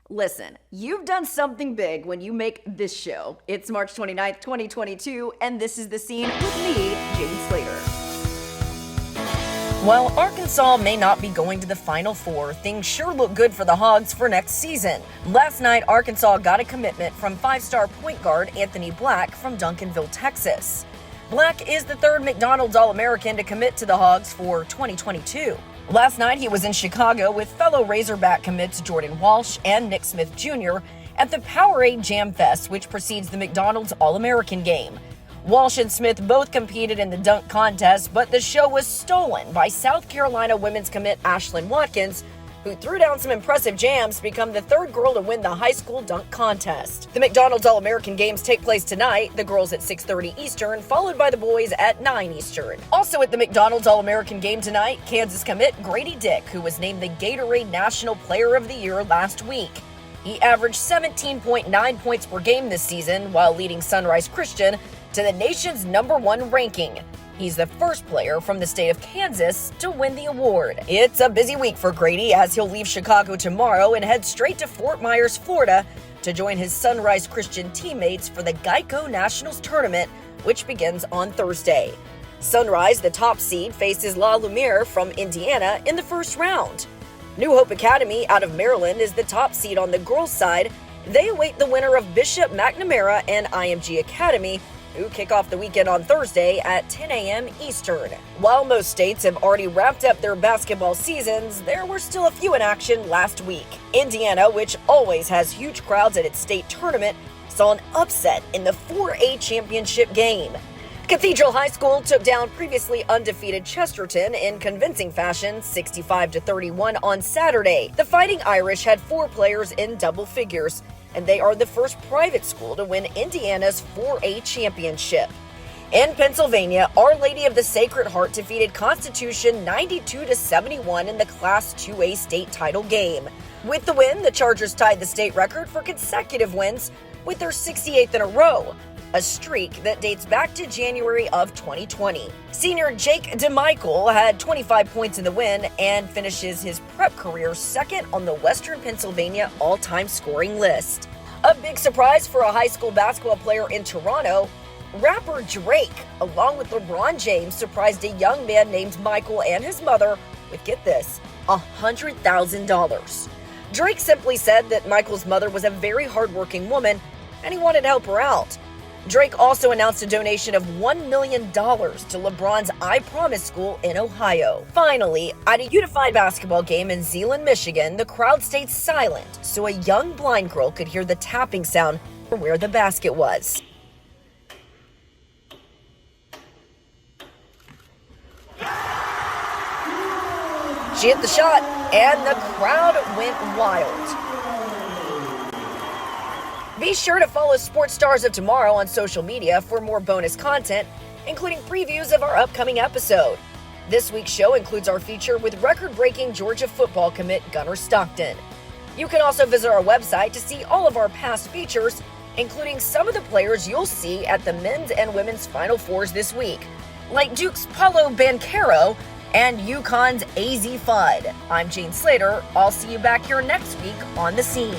Listen, you've done something big when you make this show. It's March 29th, 2022, and this is The Scene with me, Jane Slater. While Arkansas may not be going to the Final Four, things sure look good for the Hogs for next season. Last night, Arkansas got a commitment from five-star point guard Anthony Black from Duncanville, Texas. Black is the third McDonald's All-American to commit to the Hogs for 2022. Last night, he was in Chicago with fellow Razorback commits Jordan Walsh and Nick Smith Jr. at the Powerade Jam Fest, which precedes the McDonald's All-American game. Walsh and Smith both competed in the dunk contest, but the show was stolen by South Carolina women's commit Ashlyn Watkins, who threw down some impressive jams to become the third girl to win the high school dunk contest. The McDonald's All-American Games take place tonight, the girls at 6:30 Eastern, followed by the boys at 9 Eastern. Also at the McDonald's All-American Game tonight, Kansas commit Gradey Dick, who was named the Gatorade National Player of the Year last week. He averaged 17.9 points per game this season while leading Sunrise Christian to the nation's #1 ranking. He's the first player from the state of Kansas to win the award. It's a busy week for Gradey as he'll leave Chicago tomorrow and head straight to Fort Myers, Florida to join his Sunrise Christian teammates for the Geico Nationals Tournament, which begins on Thursday. Sunrise, the top seed, faces La Lumiere from Indiana in the first round. New Hope Academy out of Maryland is the top seed on the girls' side. They await the winner of Bishop McNamara and IMG Academy, who kick off the weekend on Thursday at 10 a.m. Eastern. While most states have already wrapped up their basketball seasons, there were still a few in action last week. Indiana, which always has huge crowds at its state tournament, saw an upset in the 4A championship game. Cathedral High School took down previously undefeated Chesterton in convincing fashion, 65-31 on Saturday. The Fighting Irish had 4 players in double figures, and they are the first private school to win Indiana's 4A championship. In Pennsylvania, Our Lady of the Sacred Heart defeated Constitution 92-71 in the Class 2A state title game. With the win, the Chargers tied the state record for consecutive wins with their 68th in a row, a streak that dates back to January of 2020. Senior Jake DeMichael had 25 points in the win and finishes his prep career second on the Western Pennsylvania all-time scoring list. A big surprise for a high school basketball player in Toronto, rapper Drake, along with LeBron James, surprised a young man named Michael and his mother with, get this, $100,000. Drake simply said that Michael's mother was a very hardworking woman and he wanted to help her out. Drake also announced a donation of $1 million to LeBron's I Promise School in Ohio. Finally, at a unified basketball game in Zeeland, Michigan, the crowd stayed silent so a young blind girl could hear the tapping sound from where the basket was. She hit the shot, and the crowd went wild. Be sure to follow Sports Stars of Tomorrow on social media for more bonus content, including previews of our upcoming episode. This week's show includes our feature with record-breaking Georgia football commit Gunnar Stockton. You can also visit our website to see all of our past features, including some of the players you'll see at the men's and women's Final Fours this week, like Duke's Paulo Banchero and UConn's AZ Fudd. I'm Jane Slater. I'll see you back here next week on The Scene.